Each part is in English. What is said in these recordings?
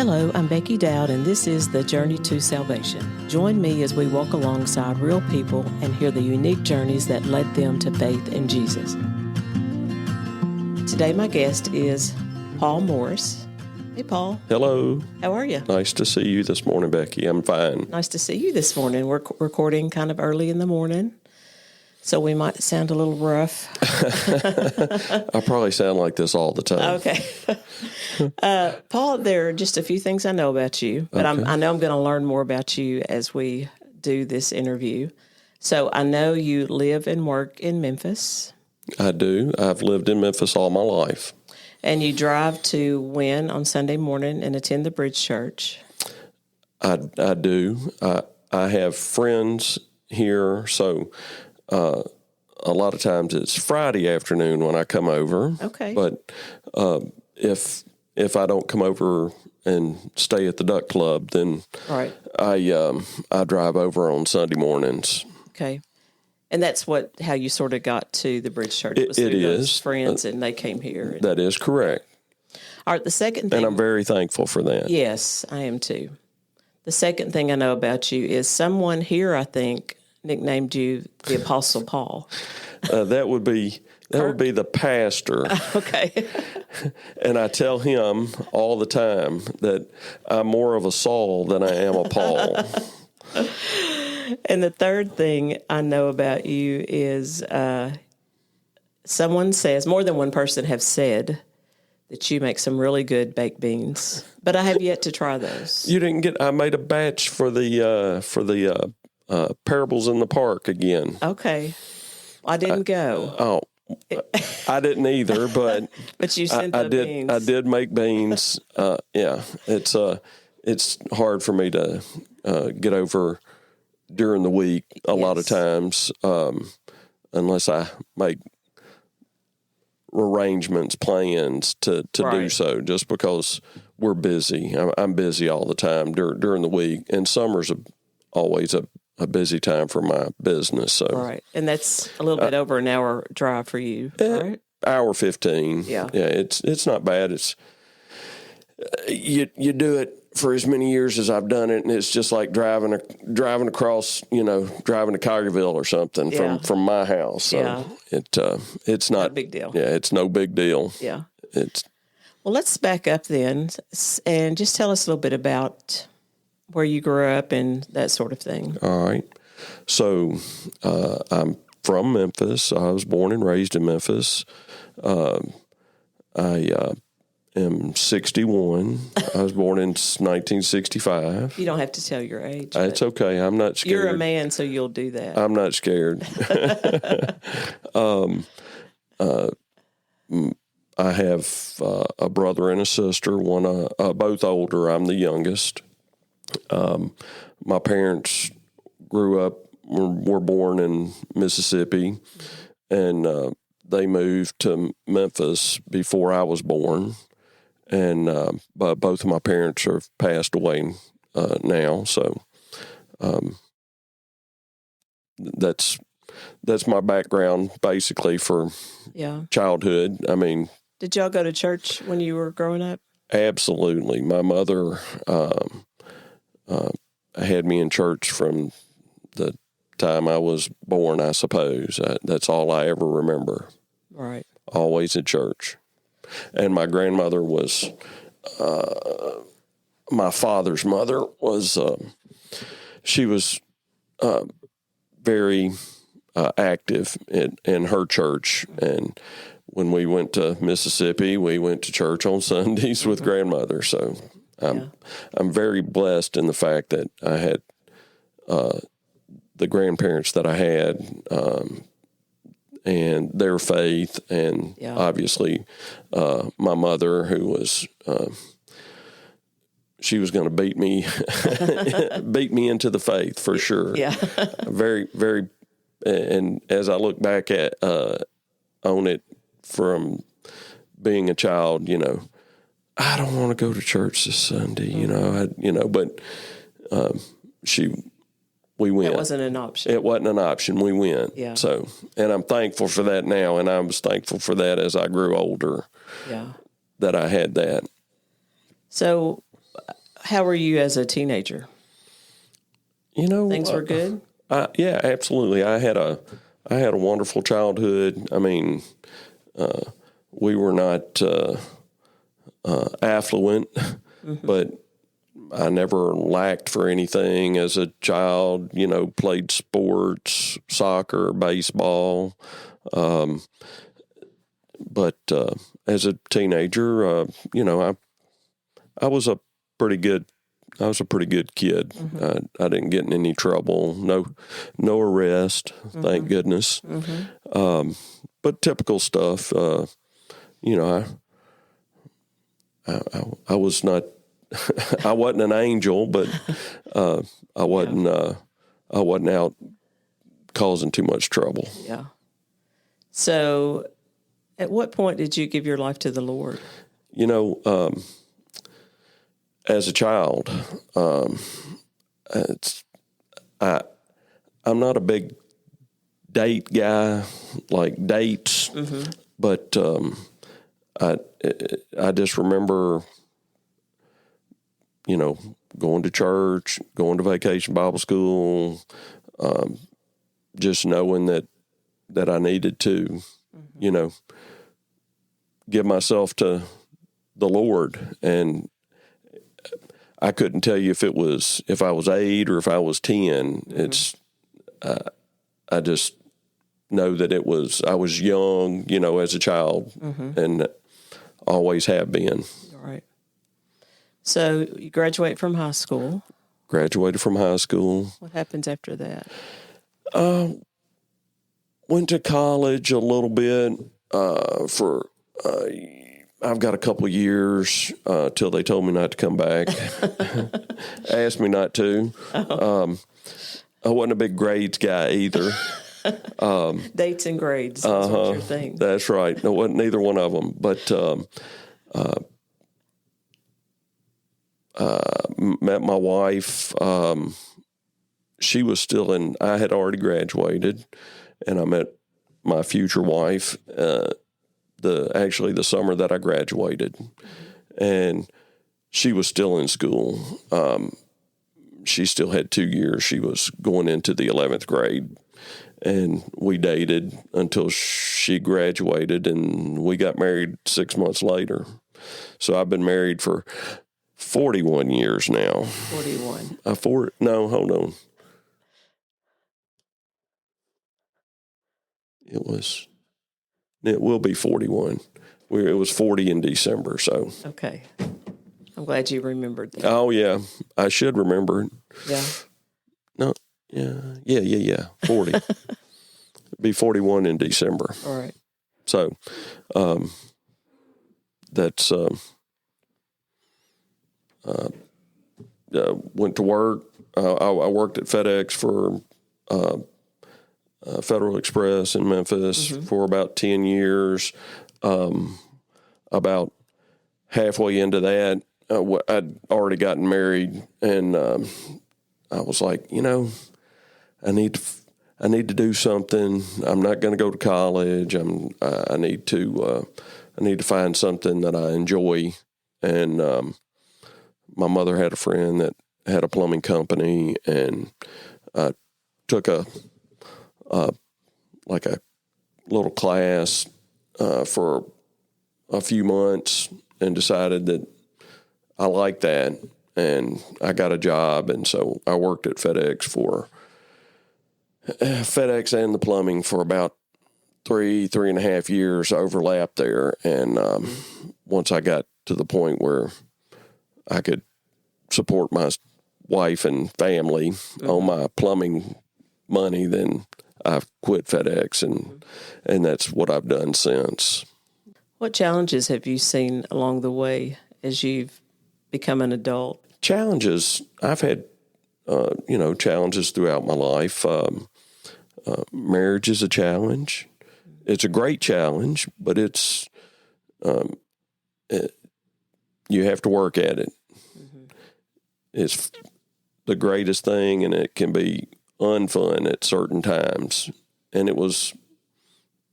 Hello, I'm Becky Dowd, and this is The Journey to Salvation. Join me as we walk alongside real people and hear the unique journeys that led them to faith in Jesus. Today, my guest is Paul Morris. Hey, Paul. Hello. How are you? Nice to see you this morning, Becky. I'm fine. Nice to see you this morning. We're recording kind of early in the morning, so we might sound a little rough. I probably sound like this all the time. Okay. Paul, there are just a few things I know about you, but Okay. I know I'm going to learn more about you as we do this interview. So I know you live and work in Memphis. I do. I've lived in Memphis all my life. And you drive to Wynn on Sunday morning and attend the Bridge Church. I do. I have friends here, so a lot of times it's Friday afternoon when I come over. Okay. But if I don't come over and stay at the Duck Club, then Right. I drive over on Sunday mornings. Okay. And that's how you sort of got to the Bridge Church. It was through those is. friends, and they came here. That is correct. All right, the second thing. And I'm very thankful for that. Yes, I am too. The second thing I know about you is someone here, I think, nicknamed you the Apostle Paul. That would be the pastor. Okay. And I tell him all the time that I'm more of a Saul than I am a Paul. And the third thing I know about you is someone says, more than one person have said, that you make some really good baked beans, but I have yet to try those. You didn't get. I made a batch for the Parables in the Park again. Okay. I didn't go. Oh, I didn't either, but But you sent the beans. I did make beans. Yeah, it's hard for me to get over during the week a lot of times, unless I make arrangements, plans to do Right. so, just because we're busy. I'm busy all the time during the week, and summer's always a busy time for my business. So Right. And that's a little bit over an hour drive for you, right? hour 15. Yeah. It's not bad. It's you do it for as many years as I've done it, and it's just like driving across, driving to Collierville or something Yeah. from my house. So Yeah. it's not a big deal. Yeah, it's no big deal. Yeah. It's Well, let's back up then and just tell us a little bit about where you grew up and that sort of thing. all right. So I'm from Memphis. I was born and raised in Memphis. I am 61. I was born in 1965. You don't have to tell your age. It's but okay. I'm not scared. You're a man, so you'll do that. I'm not scared. I have a brother and a sister, both older. I'm the youngest. My parents were born in Mississippi, and they moved to Memphis before I was born. And but both of my parents have passed away now, so that's my background basically for Yeah. childhood. I mean, Did y'all go to church when you were growing up? absolutely. My mother had me in church from the time I was born, I suppose. That's all I ever remember. Right. Always in church. And my grandmother was, my father's mother was, she was very active in her church. And when we went to Mississippi, we went to church on Sundays with grandmother. So I'm very blessed in the fact that I had the grandparents that I had, and their faith, and obviously my mother, who was she was going to beat me into the faith for sure. Yeah. Very, very, and as I look back at on it from being a child, I don't want to go to church this Sunday, but we went. That wasn't an option. It wasn't an option. We went. Yeah. So, and I'm thankful for that now, and I was thankful for that as I grew older. Yeah. That I had that. So how were you as a teenager? Things were good? Yeah, absolutely. I had a wonderful childhood. I mean, we were not affluent, but I never lacked for anything as a child. Played sports, soccer, baseball. But as a teenager, I was a pretty good. I was a pretty good kid. I didn't get in any trouble. No arrest. Thank goodness. But typical stuff. I was not. I wasn't an angel, but I wasn't. I wasn't out causing too much trouble. Yeah. So, at what point did you give your life to the Lord? As a child, I'm not a big date guy, like dates, but I just remember, going to church, going to vacation Bible school, just knowing that I needed to, give myself to the Lord. And I couldn't tell you if I was 8 or if I was 10. It's, I just know that I was young, as a child, and always have been. All right. So you graduate from high school. Graduated from high school. What happens after that? Went to college a little bit for. I've got a couple of years till they told me not to come back. Asked me not to. I wasn't a big grades guy either. Dates and grades. That's what your thing. That's right. No, wasn't neither one of them. But met my wife. She was still I had already graduated, and I met my future wife the summer that I graduated, and she was still in school. She still had 2 years. She was going into the 11th grade, and we dated until she graduated, and we got married 6 months later. So I've been married for 41 years now. 41. No, hold on. It will be 41. It was 40 in December, so. Okay. I'm glad you remembered that. Oh, yeah. I should remember it. Yeah. No, yeah. 40. It'd be 41 in December. All right. So, that's, went to work. I worked at FedEx for, Federal Express in Memphis for about 10 years. About halfway into that, I'd already gotten married, and I was like, I need to do something. I'm not going to go to college. I need to find something that I enjoy. And my mother had a friend that had a plumbing company, and I took a little class for a few months and decided that I liked that, and I got a job, and so I worked at FedEx and the plumbing for about 3.5 years, overlapped there, and once I got to the point where I could support my wife and family on my plumbing money, then I quit FedEx, and that's what I've done since. What challenges have you seen along the way as you've become an adult? Challenges. I've had, challenges throughout my life. Marriage is a challenge. It's a great challenge, but it's, you have to work at it. It's the greatest thing, and it can be unfun at certain times. And it was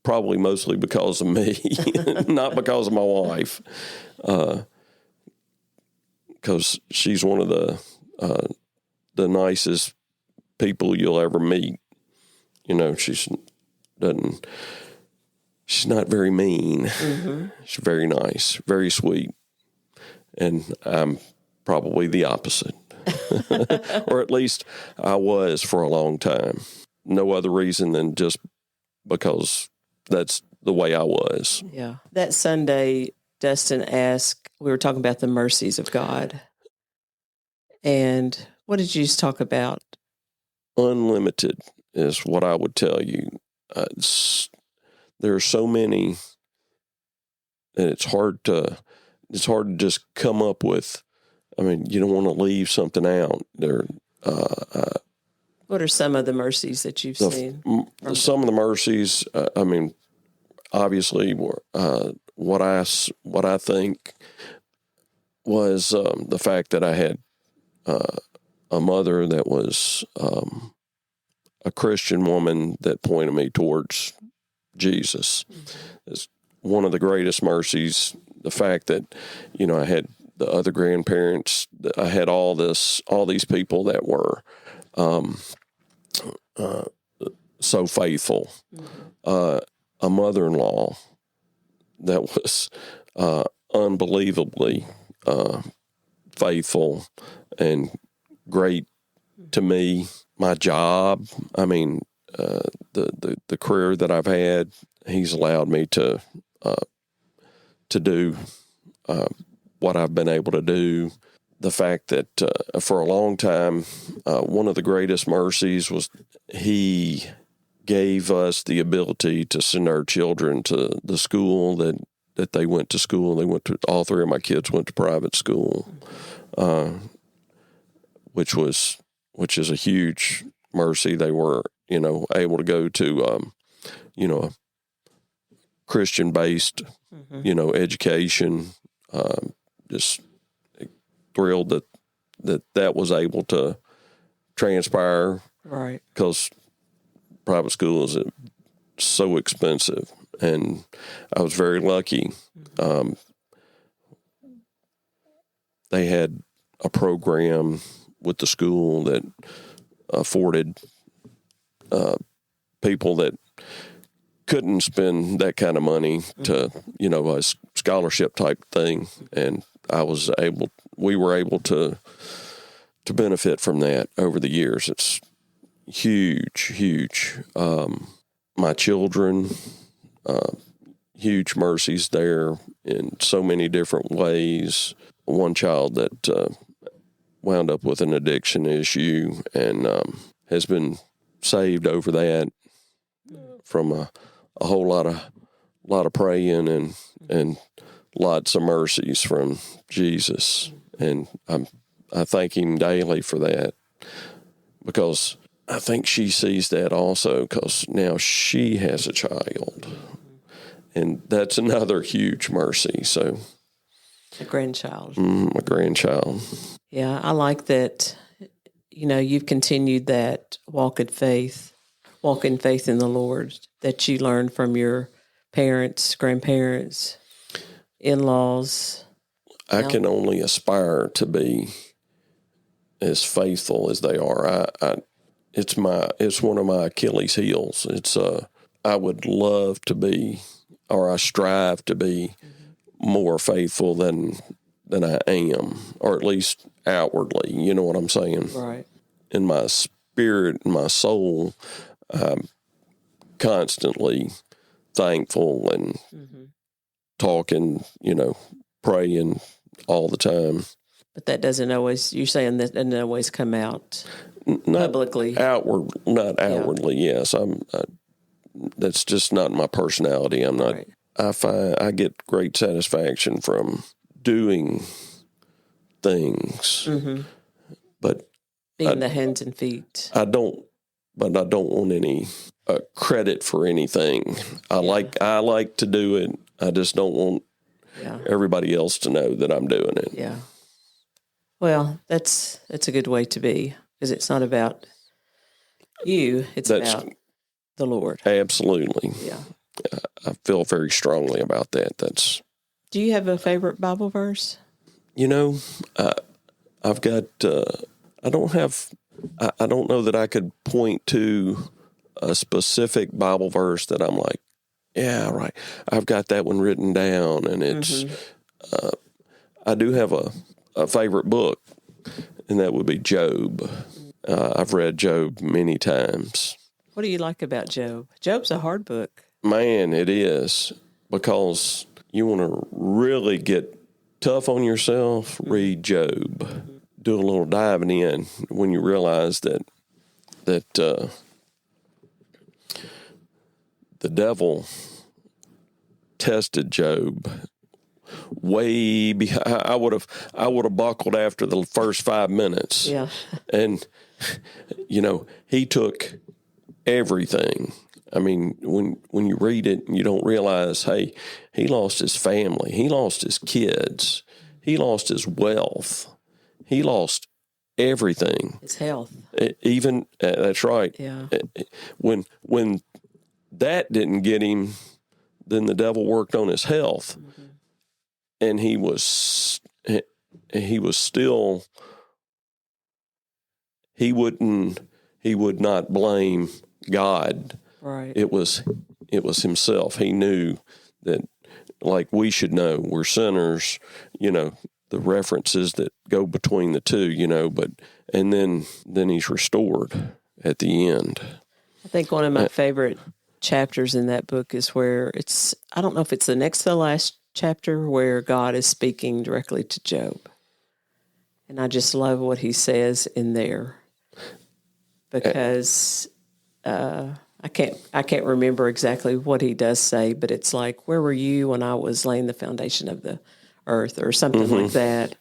probably mostly because of me, not because of my wife. Because because she's one of the nicest people you'll ever meet. You know, she's not very mean. Mm-hmm. She's very nice, very sweet. And I'm probably the opposite. Or at least I was for a long time. No other reason than just because that's the way I was. Yeah. That Sunday, Dustin asked, we were talking about the mercies of God. And what did you just talk about? Unlimited is what I would tell you. There are so many, and it's hard to just come up with. I mean, you don't want to leave something out. What are some of the mercies that you've seen? Some of the mercies. I mean, obviously, what I think was the fact that I had a mother that was a Christian woman that pointed me towards Jesus. Mm-hmm. Is one of the greatest mercies. The fact that, you know, I had the other grandparents, I had all these people that were so faithful. Mm-hmm. A mother-in-law that was unbelievably faithful and great to me. My job, I mean, the career that I've had, he's allowed me to do what I've been able to do. The fact that for a long time, one of the greatest mercies was he gave us the ability to send our children to the school that they went to school. All three of my kids went to private school, which is a huge mercy. They were, you know, able to go to, you know, a Christian-based, mm-hmm. you know, education. Just thrilled that was able to transpire. Right. Because private school is so expensive. And I was very lucky. Mm-hmm. They had a program with the school that afforded people that couldn't spend that kind of money to, you know, a scholarship type thing. And we were able to benefit from that over the years. It's huge. My children, huge mercies there in so many different ways. One child that wound up with an addiction issue and has been saved over that from a whole lot of praying and lots of mercies from Jesus. And I thank him daily for that, because I think she sees that also, because now she has a child, and that's another huge mercy. So a grandchild. A grandchild. Yeah, I like that, you know, you've continued that walk in faith in the Lord that you learned from your parents, grandparents, in-laws. I can only aspire to be as faithful as they are. It's one of my Achilles heels. I would love to be, or I strive to be, more faithful than I am, or at least outwardly. You know what I'm saying? Right. In my spirit, in my soul, I'm constantly thankful and talking, you know, praying all the time. But that doesn't always, you're saying that doesn't always come out publicly. Not outwardly, yes. That's just not my personality. I'm not, right. I get great satisfaction from doing things, but being the hands and feet. I don't want any credit for anything. I like to do it. I just don't want everybody else to know that I'm doing it. Yeah. Well, that's a good way to be, because it's not about you. It's about the Lord. Absolutely. Yeah. I feel very strongly about that. Do you have a favorite Bible verse? You know, I've got, I don't know that I could point to a specific Bible verse that I'm like, yeah, right. I've got that one written down, and it's, I do have a favorite book, and that would be Job. I've read Job many times. What do you like about Job? Job's a hard book. Man, it is, because you want to really get tough on yourself, read Job. Do a little diving in when you realize that the devil tested Job way behind. I would have buckled after the first 5 minutes. Yeah. And he took everything. I mean, when you read it, you don't realize, hey, he lost his family, he lost his kids, he lost his wealth, he lost everything. His health. Even that's right. Yeah. When that didn't get him, then the devil worked on his health, and he would not blame God. Right. It was himself. He knew that, like we should know, we're sinners, the references that go between the two, and then he's restored at the end. I think one of my favorite chapters in that book is where I don't know if it's the next to the last chapter, where God is speaking directly to Job. And I just love what he says in there, because I can't remember exactly what he does say, but it's like, where were you when I was laying the foundation of the earth, or something like that.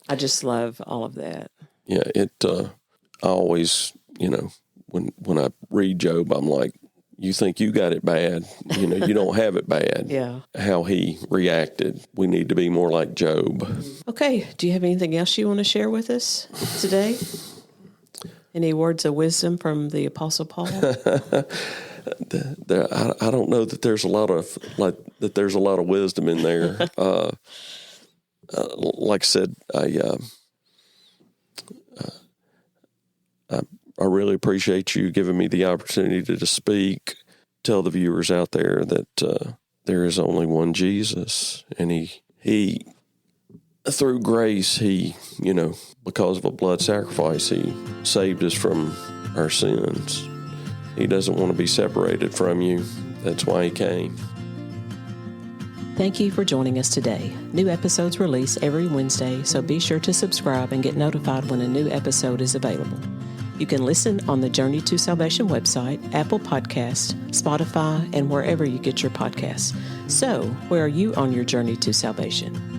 I just love all of that. Yeah, I always, when I read Job, I'm like, you think you got it bad, you don't have it bad. Yeah. How he reacted. We need to be more like Job. Okay. Do you have anything else you want to share with us today? Any words of wisdom from the Apostle Paul? I don't know that there's a lot of wisdom in there. Like I said, I really appreciate you giving me the opportunity to speak. Tell the viewers out there that there is only one Jesus, and he through grace, he, because of a blood sacrifice, he saved us from our sins. He doesn't want to be separated from you. That's why he came. Thank you for joining us today. New episodes release every Wednesday, so be sure to subscribe and get notified when a new episode is available. You can listen on the Journey to Salvation website, Apple Podcasts, Spotify, and wherever you get your podcasts. So, where are you on your journey to salvation?